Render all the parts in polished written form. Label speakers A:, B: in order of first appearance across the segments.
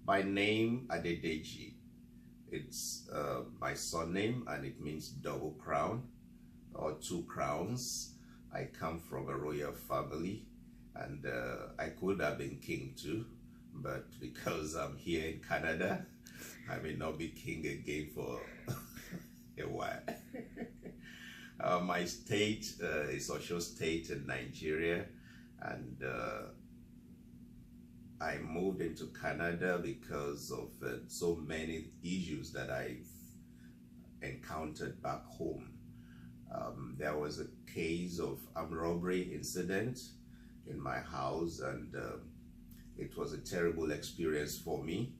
A: My name, Adedeji. It's my surname, and it means double crown or two crowns. I come from a royal family, and I could have been king too, but because I'm here in Canada, I may not be king again for a while. My state is Osho State in Nigeria, and I moved into Canada because of so many issues that I've encountered back home. There was a case of armed robbery incident in my house, and it was a terrible experience for me.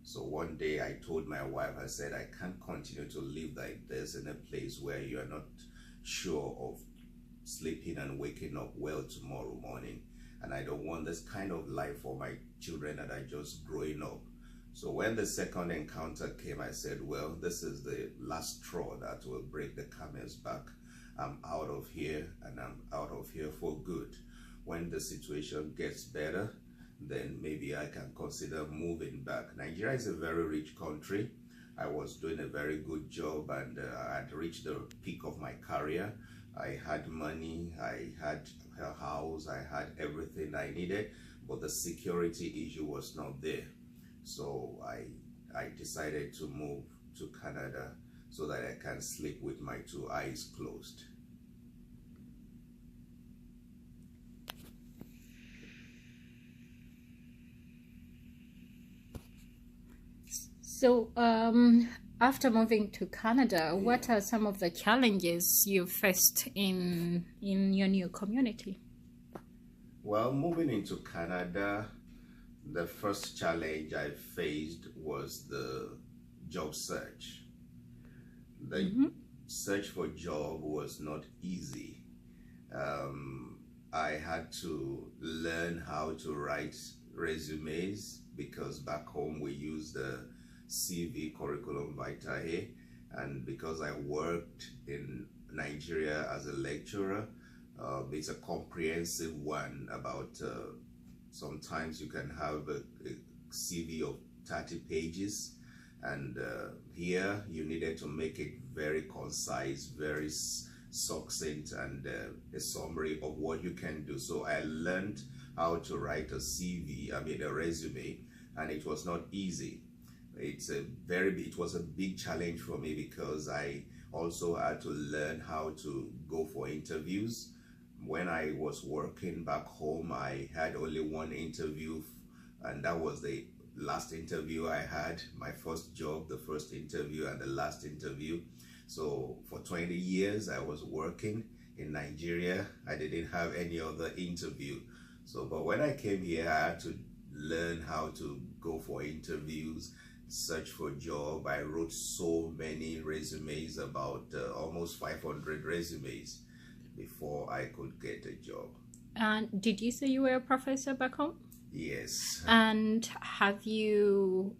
A: So one day I told my wife, I said, I can't continue to live like this in a place where you are not sure of sleeping and waking up well tomorrow morning. And I don't want this kind of life for my children that are just growing up. So when the second encounter came, I said, well, this is the last straw that will break the camel's back. I'm out of here, and I'm out of here for good. When the situation gets better, then maybe I can consider moving back. Nigeria is a very rich country. I was doing a very good job, and I had reached the peak of my career. I had money, I had a house, I had everything I needed, but the security issue was not there. So I decided to move to Canada so that I can sleep with my two eyes closed.
B: So, after moving to Canada, what are some of the challenges you faced in your new community?
A: Well, moving into Canada, the first challenge I faced was the job search. The search for job was not easy. I had to learn how to write resumes because back home we use the CV, curriculum vitae, and because I worked in Nigeria as a lecturer, it's a comprehensive one about sometimes you can have a CV of 30 pages, and here you needed to make it very concise, very succinct, and a summary of what you can do. So I learned how to write a CV, a resume, and it was not easy. It was a big challenge for me because I also had to learn how to go for interviews. When I was working back home, I had only one interview, and that was the last interview I had. My first job, the first interview and the last interview. So for 20 years I was working in Nigeria. I didn't have any other interview. So, but when I came here, I had to learn how to go for interviews, search for job. I wrote so many resumes, about almost 500 resumes before I could get a job.
B: And did you say you were a professor back home?
A: Yes.
B: And have you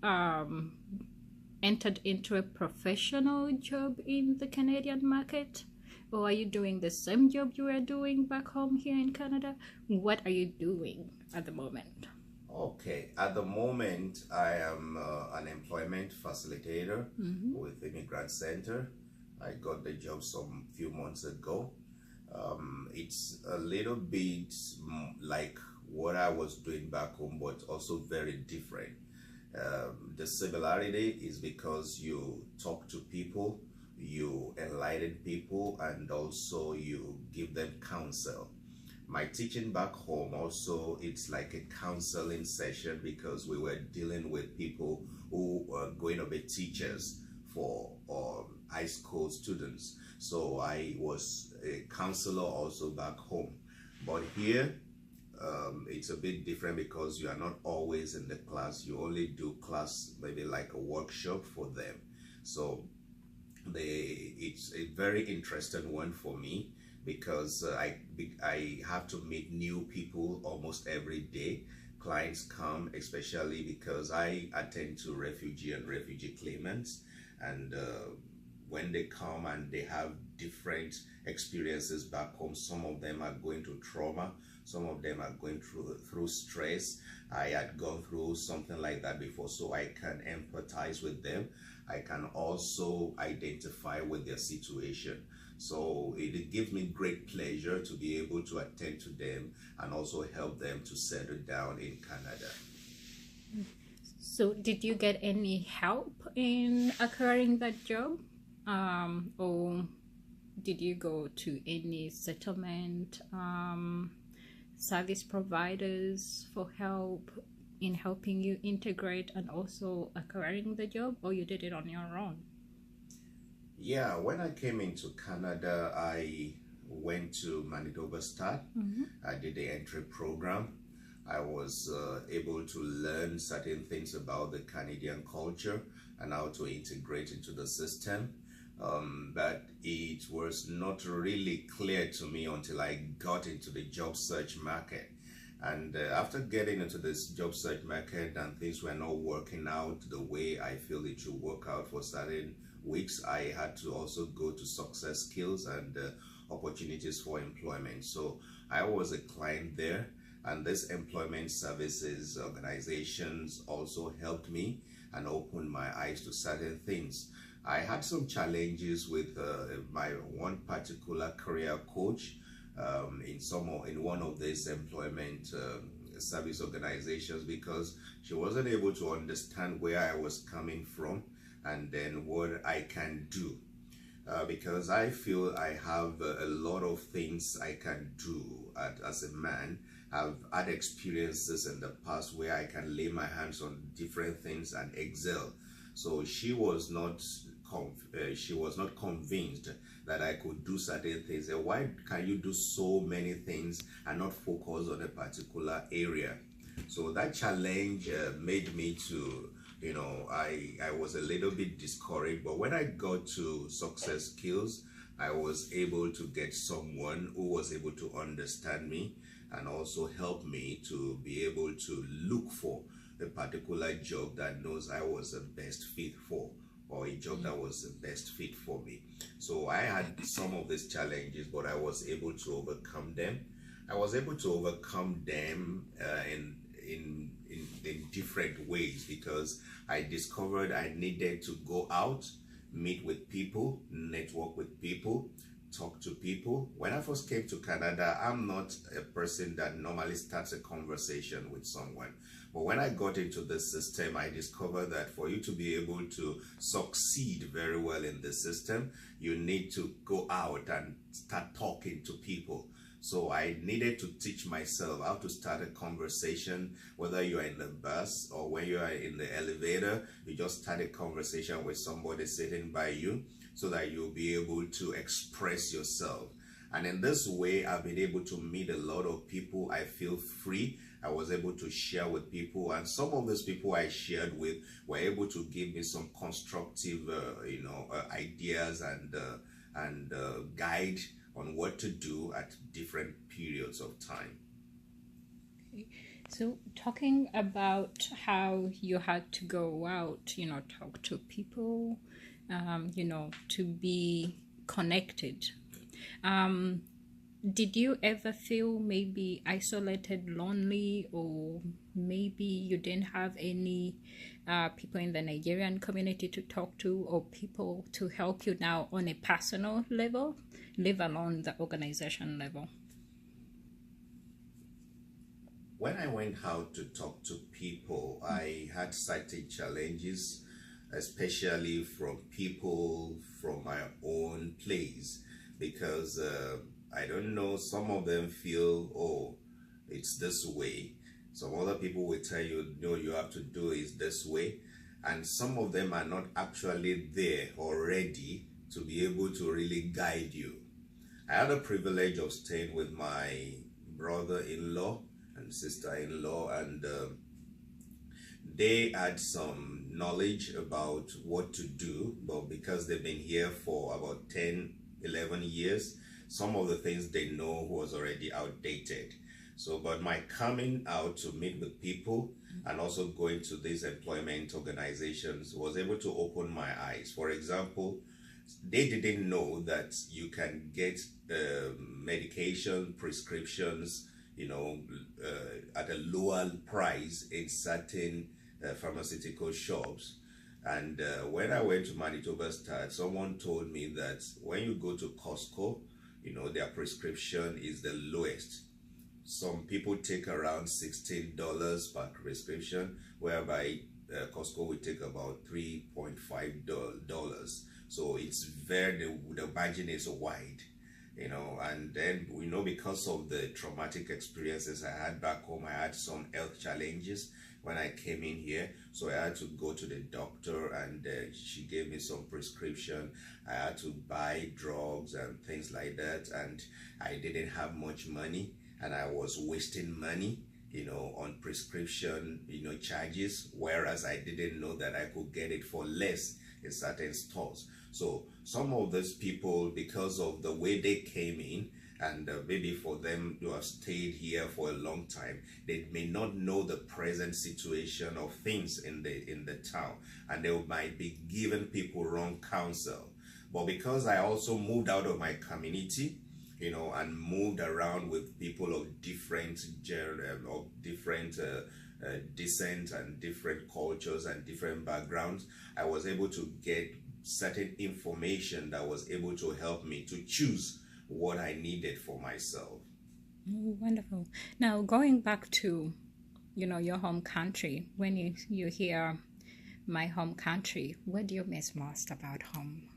B: entered into a professional job in the Canadian market? Or are you doing the same job you were doing back home here in Canada? What are you doing at the moment?
A: Okay, at the moment I am an employment facilitator with the Migrant Center. I got the job some few months ago. It's a little bit like what I was doing back home, but also very different. The similarity is because you talk to people, you enlighten people, and also you give them counsel. My teaching back home also, it's like a counseling session because we were dealing with people who were going to be teachers for high school students. So I was a counselor also back home. But here, it's a bit different because you are not always in the class. You only do class, maybe like a workshop for them. So it's a very interesting one for me because I have to meet new people almost every day. Clients come, especially because I attend to refugee and refugee claimants, and when they come and they have different experiences back home. Some of them are going through trauma, some of them are going through stress. I had gone through something like that before, so I can empathize with them. I can also identify with their situation. So it gives me great pleasure to be able to attend to them and also help them to settle down in Canada.
B: So did you get any help in acquiring that job? Or did you go to any settlement service providers for help in helping you integrate and also acquiring the job, or you did it on your own?
A: Yeah, when I came into Canada, I went to Manitoba Start. I did the entry program. I was able to learn certain things about the Canadian culture and how to integrate into the system. But it was not really clear to me until I got into the job search market. And after getting into this job search market and things were not working out the way I feel it should work out for certain weeks, I had to also go to success skills and opportunities for employment. So I was a client there, and this employment services organizations also helped me and opened my eyes to certain things. I had some challenges with my one particular career coach in one of these employment service organizations, because she wasn't able to understand where I was coming from and then what I can do. Because I feel I have a lot of things I can do as a man. I've had experiences in the past where I can lay my hands on different things and excel. So she was not convinced that I could do certain things. And why can you do so many things and not focus on a particular area? So that challenge made me to, I was a little bit discouraged. But when I got to success skills, I was able to get someone who was able to understand me and also help me to be able to look for a particular job that knows I was the best fit for, or a job that was the best fit for me. So I had some of these challenges, but I was able to overcome them. I was able to overcome them in different ways, because I discovered I needed to go out, meet with people, network with people, talk to people. When I first came to Canada, I'm not a person that normally starts a conversation with someone. But when I got into this system, I discovered that for you to be able to succeed very well in the system, you need to go out and start talking to people. So I needed to teach myself how to start a conversation, whether you are in the bus or when you are in the elevator. You just start a conversation with somebody sitting by you so that you'll be able to express yourself. And in this way, I've been able to meet a lot of people. I feel free. I was able to share with people, and some of those people I shared with were able to give me some constructive, ideas and guide on what to do at different periods of time.
B: Okay. So talking about how you had to go out, talk to people, to be connected. Did you ever feel maybe isolated, lonely, or maybe you didn't have any people in the Nigerian community to talk to, or people to help you now on a personal level, leave alone the organization level?
A: When I went out to talk to people, I had certain challenges, especially from people from my own place, because I don't know, some of them feel, oh, it's this way. Some other people will tell you, no, you have to do it this way. And some of them are not actually there or ready to be able to really guide you. I had the privilege of staying with my brother-in-law and sister-in-law, and they had some knowledge about what to do, but because they've been here for about 10, 11 years, some of the things they know was already outdated. So, but my coming out to meet with people and also going to these employment organizations was able to open my eyes. For example, they didn't know that you can get medication prescriptions, at a lower price in certain pharmaceutical shops. And when I went to Manitoba Start, someone told me that when you go to Costco, their prescription is the lowest. Some people take around $16 per prescription, whereby Costco will take about $3.5. So it's the margin is wide, and then because of the traumatic experiences I had back home, I had some health challenges when I came in here. So I had to go to the doctor, and she gave me some prescription. I had to buy drugs and things like that, and I didn't have much money, and I was wasting money on prescription charges, whereas I didn't know that I could get it for less in certain stores. So some of those people, because of the way they came in, and maybe for them to have stayed here for a long time, they may not know the present situation of things in the town, and they might be giving people wrong counsel. But because I also moved out of my community, and moved around with people of different descent and different cultures and different backgrounds, I was able to get certain information that was able to help me to choose what I needed for myself.
B: Oh, wonderful. Now, going back to, your home country, when you hear my home country, what do you miss most about home?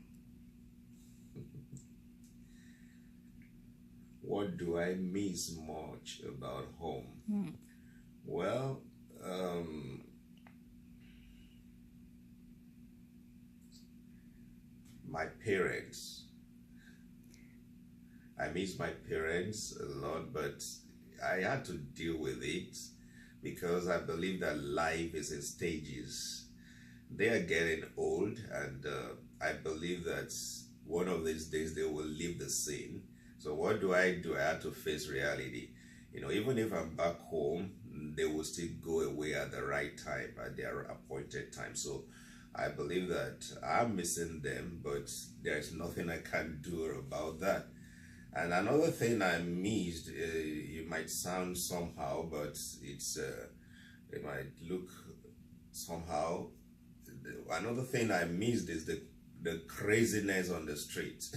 A: What do I miss much about home? Well, my parents. I miss my parents a lot, but I had to deal with it because I believe that life is in stages. They are getting old, and I believe that one of these days they will leave the scene. So what do? I have to face reality. Even if I'm back home, they will still go away at the right time, at their appointed time. So I believe that I'm missing them, but there's nothing I can do about that. And another thing I missed, it might sound somehow, but it might look somehow. Another thing I missed is the craziness on the streets.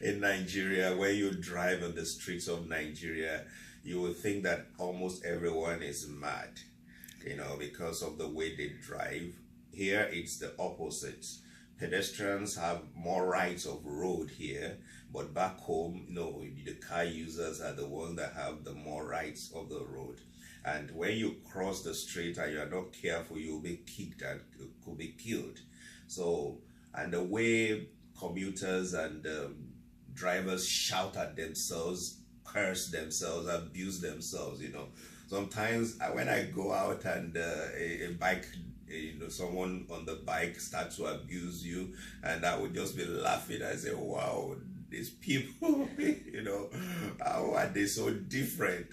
A: In Nigeria, when you drive on the streets of Nigeria, you will think that almost everyone is mad, because of the way they drive. Here, it's the opposite. Pedestrians have more rights of road here, but back home, no, the car users are the ones that have the more rights of the road. And when you cross the street and you are not careful, you'll be kicked and could be killed. So, and the way commuters and drivers shout at themselves, curse themselves, abuse themselves, Sometimes when I go out and a bike, someone on the bike starts to abuse you, and I would just be laughing. I say, wow, these people, how are they so different,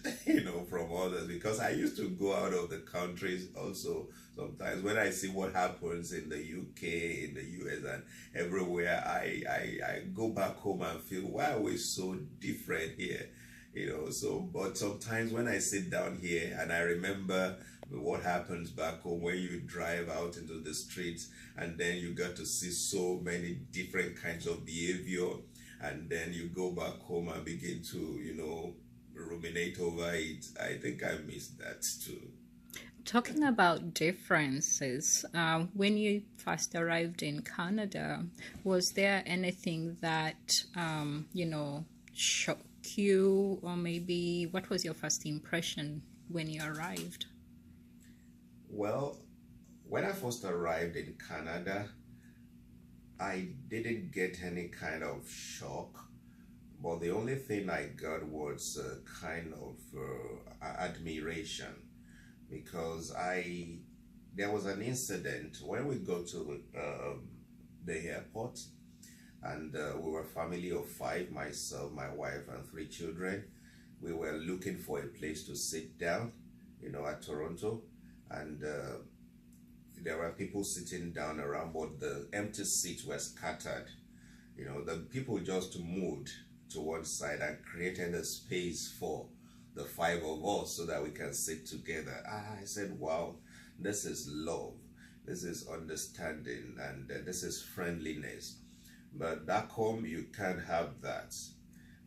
A: from others? Because I used to go out of the countries also. Sometimes when I see what happens in the UK, in the US, and everywhere, I go back home and feel, why are we so different here? But sometimes when I sit down here and I remember what happens back home when you drive out into the streets, and then you got to see so many different kinds of behavior, and then you go back home and begin to, ruminate over it. I think I miss that too.
B: Talking about differences, when you first arrived in Canada, was there anything that, shocked you, or maybe what was your first impression when you arrived?
A: Well, when I first arrived in Canada, I didn't get any kind of shock, but the only thing I got was kind of admiration, because there was an incident when we go to the airport, and we were a family of 5, myself, my wife, and 3 children. We were looking for a place to sit down, at Toronto, and there were people sitting down around, but the empty seats were scattered. The people just moved to one side and created a space for the five of us so that we can sit together. I said, wow, this is love, this is understanding, and this is friendliness. But back home, you can't have that.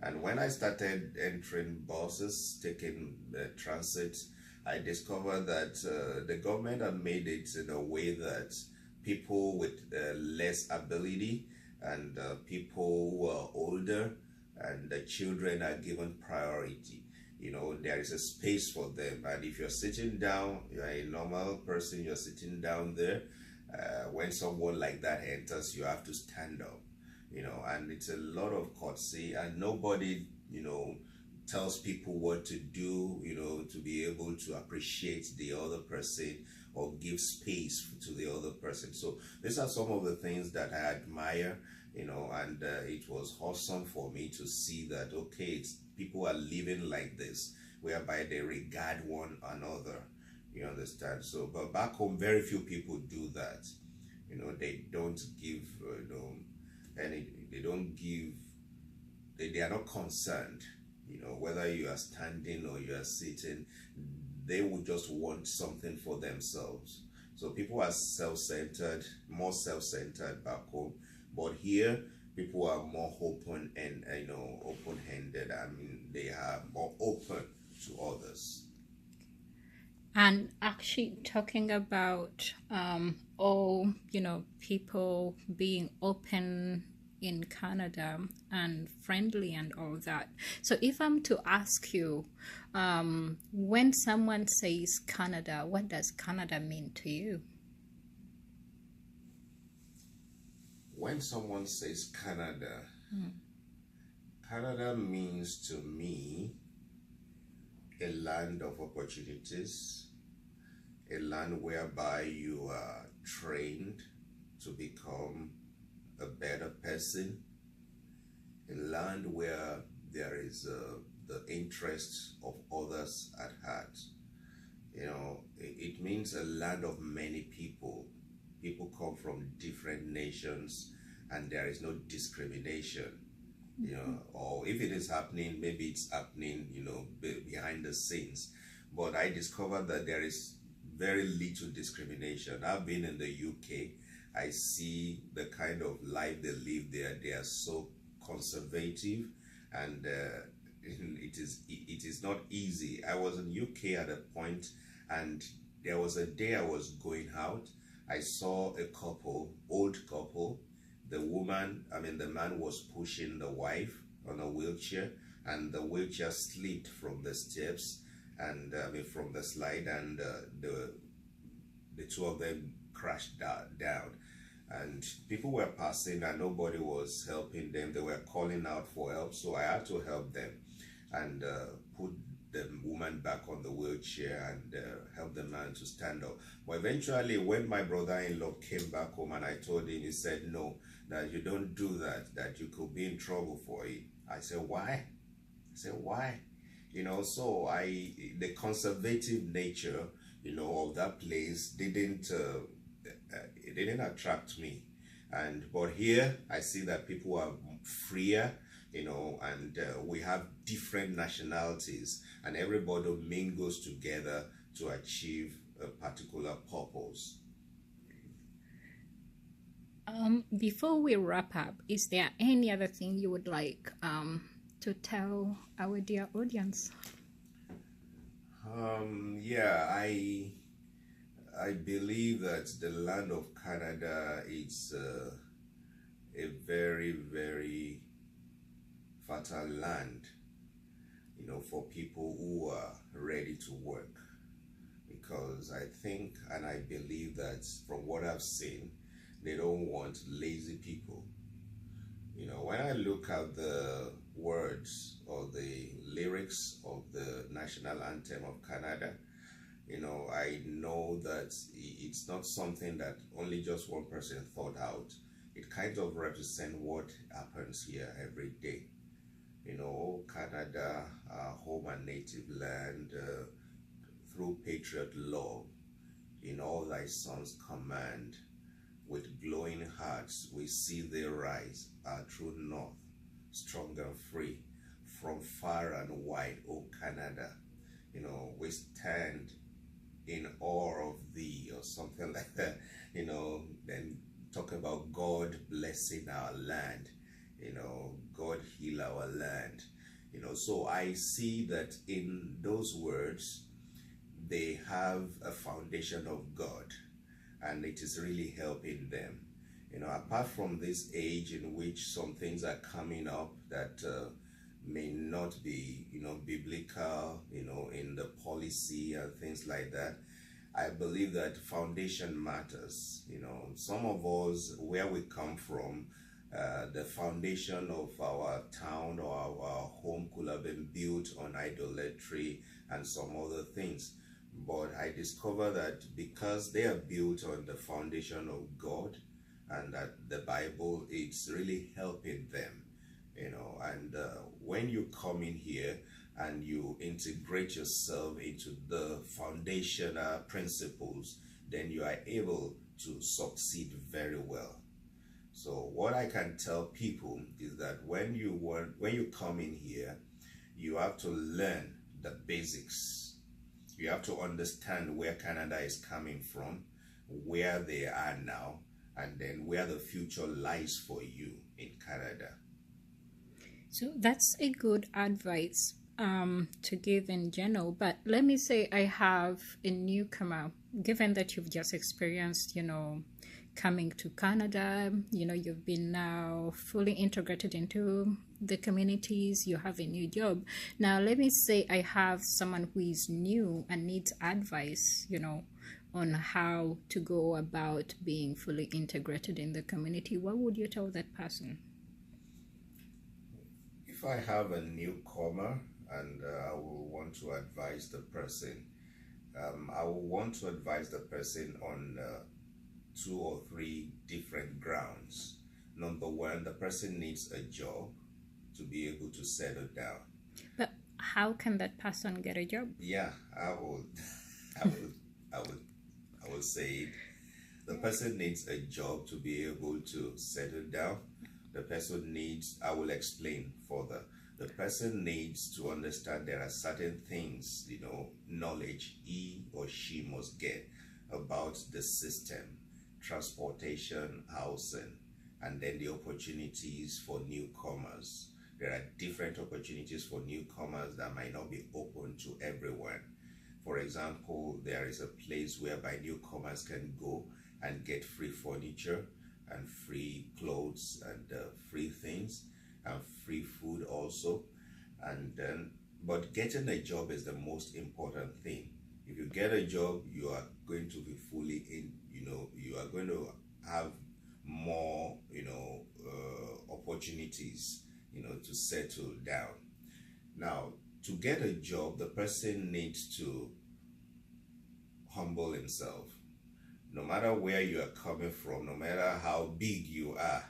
A: And when I started entering buses, taking transit, I discovered that the government had made it in a way that people with less ability and people who are older and the children are given priority. There is a space for them. And if you're sitting down, you're a normal person, you're sitting down there. When someone like that enters, you have to stand up. And it's a lot of courtesy, and nobody, tells people what to do, to be able to appreciate the other person or give space to the other person. So these are some of the things that I admire, and it was awesome for me to see that, okay, people are living like this, whereby they regard one another, you understand? So, but back home, very few people do that. They don't give, they don't give, they are not concerned, whether you are standing or you are sitting. They would just want something for themselves. So people are self-centered, more self-centered back home, but here people are more open and open-handed. I mean, they are more open to others.
B: And actually talking about all people being open in Canada and friendly and all that. So if I'm to ask you, when someone says Canada, what does Canada mean to you?
A: When someone says Canada, Canada means to me a land of opportunities, a land whereby you are trained to become a better person, a land where there is the interest of others at heart. It means a land of many people. People come from different nations, and there is no discrimination. Or if it is happening, maybe it's happening, behind the scenes. But I discovered that there is very little discrimination. I've been in the UK. I see the kind of life they live there. They are so conservative, and it is not easy. I was in UK at a point, and there was a day I was going out. I saw a couple, old couple. The man was pushing the wife on a wheelchair, and the wheelchair slipped from the steps and from the slide, and the two of them crashed down. And people were passing, and nobody was helping them. They were calling out for help, so I had to help them and put the woman back on the wheelchair and help the man to stand up. But eventually, when my brother-in-law came back home and I told him, he said, no, that you don't do that, that you could be in trouble for it. I said, why? Why? So the conservative nature, of that place didn't attract me. But here I see that people are freer, and we have different nationalities, and everybody mingles together to achieve a particular purpose.
B: Before we wrap up, is there any other thing you would like to tell our dear audience?
A: I believe that the land of Canada is a very, very fertile land, for people who are ready to work. Because I think and I believe that from what I've seen, they don't want lazy people. When I look at the words or the lyrics of the national anthem of Canada, I know that it's not something that only just one person thought out. It kind of represents what happens here every day. Canada, our home and native land, through patriot love, in all thy sons' command. With glowing hearts we see thee rise, our true north, strong and free, from far and wide, O Canada. We stand in awe of thee, or something like that, then talk about God blessing our land, God heal our land. So I see that in those words, they have a foundation of God, and it is really helping them. Apart from this age in which some things are coming up that may not be, biblical, in the policy and things like that, I believe that foundation matters. Some of us, where we come from, the foundation of our town or our home could have been built on idolatry and some other things. But I discover that because they are built on the foundation of God and that the Bible, it's really helping them, and when you come in here and you integrate yourself into the foundational principles, then you are able to succeed very well. So what I can tell people is that when you come in here, you have to learn the basics. You have to understand where Canada is coming from, where they are now, and then where the future lies for you in Canada.
B: So that's a good advice to give in general. But let me say I have a newcomer, given that you've just experienced, coming to Canada, you've been now fully integrated into the communities, you have a new job. Now, let me say I have someone who is new and needs advice, on how to go about being fully integrated in the community. What would you tell that person?
A: If I have a newcomer and I will want to advise the person, I will want to advise the person on 2 or 3 different grounds. Number one, the person needs a job to be able to settle down.
B: But how can that person get a job?
A: Yeah, I will say it. The person needs a job to be able to settle down. The person needs, I will explain further. The person needs to understand there are certain things, knowledge he or she must get about the system, transportation, housing, and then the opportunities for newcomers. There are different opportunities for newcomers that might not be open to everyone. For example, there is a place whereby newcomers can go and get free furniture and free clothes and free things and free food also. And then, but getting a job is the most important thing. If you get a job, you are going to be fully in, you are going to have more, opportunities, to settle down. Now, to get a job, the person needs to humble himself. No matter where you are coming from, no matter how big you are,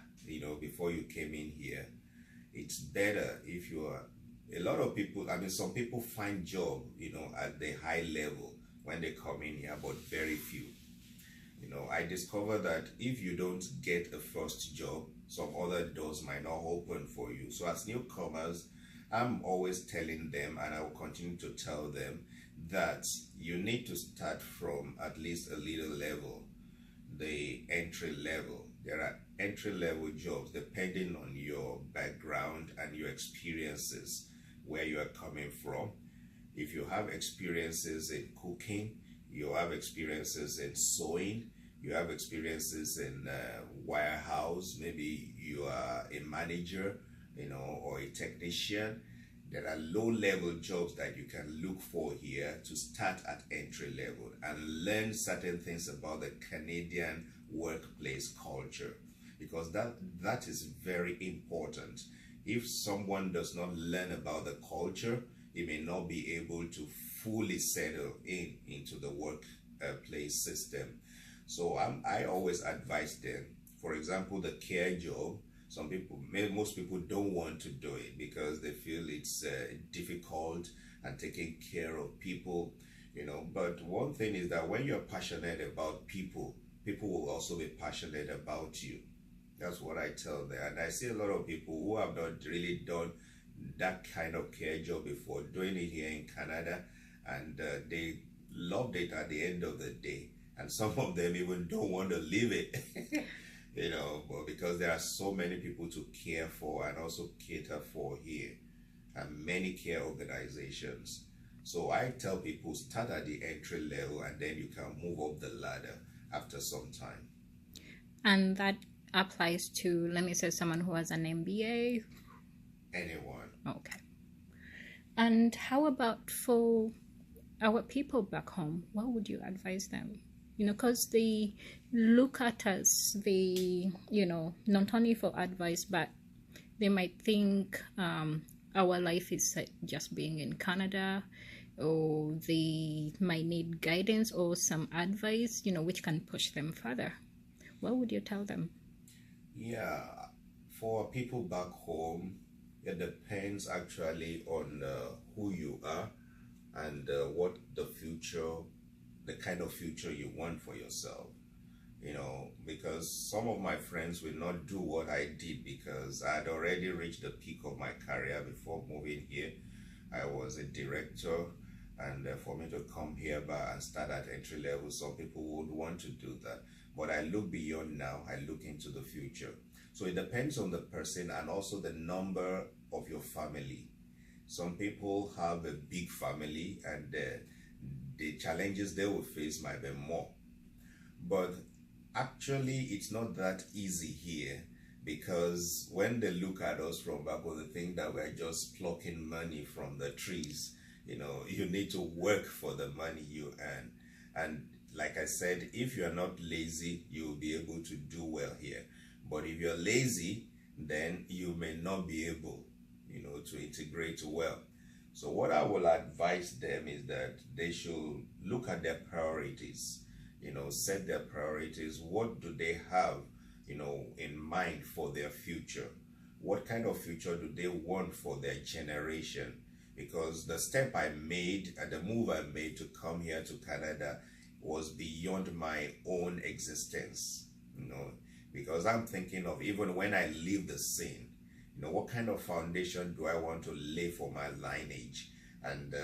A: before you came in here, it's better if you are, a lot of people, some people find job, at the high level when they come in here, but very few. I discovered that if you don't get a first job, some other doors might not open for you. So as newcomers, I'm always telling them, and I will continue to tell them, that you need to start from at least a little level, the entry level. There are entry level jobs depending on your background and your experiences, where you are coming from. If you have experiences in cooking, you have experiences in sewing, you have experiences in warehouse, maybe you are a manager, or a technician, there are low-level jobs that you can look for here to start at entry level and learn certain things about the Canadian workplace culture, because that is very important. If someone does not learn about the culture, he may not be able to fully settle into the workplace system. So I always advise them, for example, the care job. Most people don't want to do it because they feel it's difficult and taking care of people. But one thing is that when you're passionate about people, people will also be passionate about you. That's what I tell them. And I see a lot of people who have not really done that kind of care job before, doing it here in Canada, and they loved it at the end of the day. And some of them even don't want to leave it, but because there are so many people to care for and also cater for here, and many care organizations. So I tell people, start at the entry level and then you can move up the ladder after some time.
B: And that applies to, let me say, someone who has an MBA?
A: Anyone.
B: Okay. And how about for our people back home? What would you advise them? Because they look at us, not only for advice, but they might think our life is just being in Canada, or they might need guidance or some advice, which can push them further. What would you tell them?
A: Yeah, for people back home, it depends actually on who you are and what the kind of future you want for yourself. Because some of my friends will not do what I did because I had already reached the peak of my career before moving here. I was a director, and for me to come here and start at entry level, some people would want to do that. But I look beyond now, I look into the future. So it depends on the person and also the number of your family. Some people have a big family and the challenges they will face might be more. But actually, it's not that easy here, because when they look at us from back, they think that we're just plucking money from the trees. You need to work for the money you earn. And like I said, if you're not lazy, you'll be able to do well here. But if you're lazy, then you may not be able, to integrate well. So what I will advise them is that they should look at their priorities, set their priorities. What do they have, in mind for their future? What kind of future do they want for their generation? Because the step I made and the move I made to come here to Canada was beyond my own existence, because I'm thinking of, even when I leave the scene, what kind of foundation do I want to lay for my lineage? And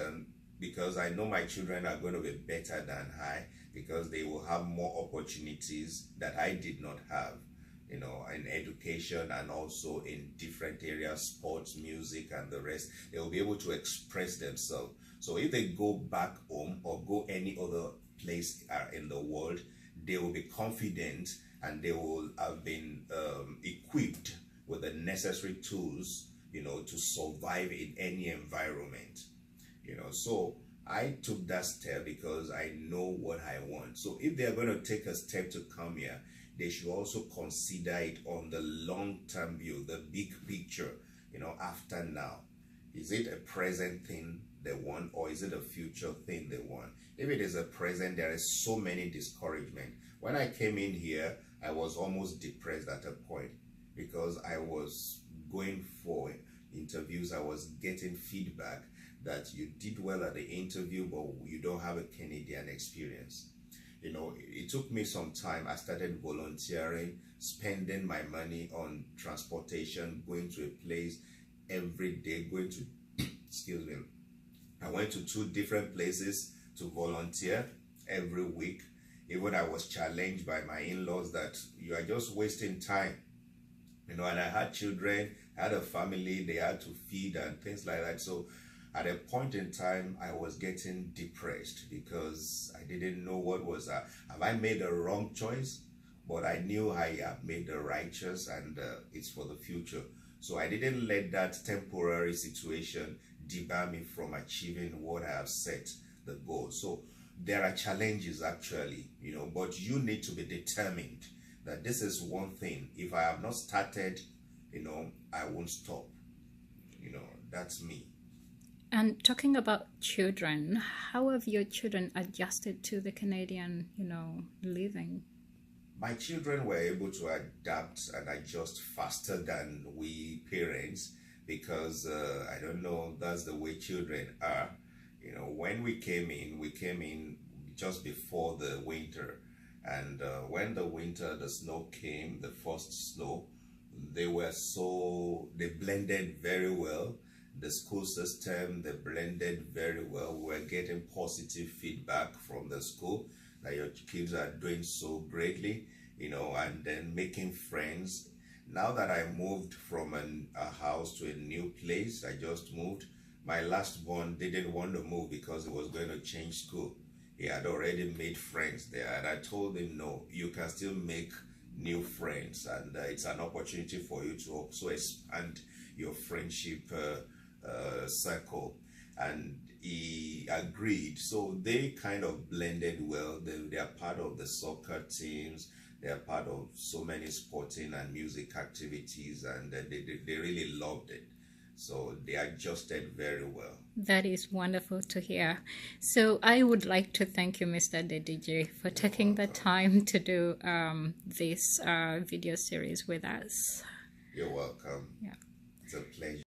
A: because I know my children are going to be better than I, because they will have more opportunities that I did not have, in education and also in different areas, sports, music, and the rest. They will be able to express themselves. So if they go back home or go any other place in the world, they will be confident and they will have been equipped with the necessary tools, to survive in any environment. So I took that step because I know what I want. So if they're going to take a step to come here, they should also consider it on the long-term view, the big picture, after now. Is it a present thing they want, or is it a future thing they want? If it is a present, there is so many discouragement. When I came in here, I was almost depressed at a point, because I was going for interviews, I was getting feedback that you did well at the interview, but you don't have a Canadian experience. It took me some time. I started volunteering, spending my money on transportation, going to a place every day, going to, excuse me, I went to 2 different places to volunteer every week. Even I was challenged by my in-laws that you are just wasting time. And I had children, I had a family, they had to feed and things like that. So at a point in time, I was getting depressed because I didn't know what was, have I made a wrong choice? But I knew I have made the right choice, and it's for the future. So I didn't let that temporary situation debar me from achieving what I have set, the goal. So there are challenges actually, but you need to be determined that this is one thing. If I have not started, I won't stop. That's me.
B: And talking about children, how have your children adjusted to the Canadian, living?
A: My children were able to adapt and adjust faster than we parents, because I don't know, that's the way children are. You know, when we came in just before the winter, and when the snow came, the first snow, they blended very well. The school system, they blended very well. We're getting positive feedback from the school that your kids are doing so greatly, you know, and then making friends. Now that I moved from a house to a new place, I just moved. My last born didn't want to move because he was going to change school. He had already made friends there, and I told him, no, you can still make new friends, and it's an opportunity for you to also expand your friendship circle. And he agreed. So they kind of blended well. They are part of the soccer teams. They are part of so many sporting and music activities, and they really loved it. So they adjusted very well.
B: That is wonderful to hear. So I would like to thank you, Mr. Adedeji, for taking the time to do this video series with us.
A: You're welcome.
B: Yeah.
A: It's a pleasure.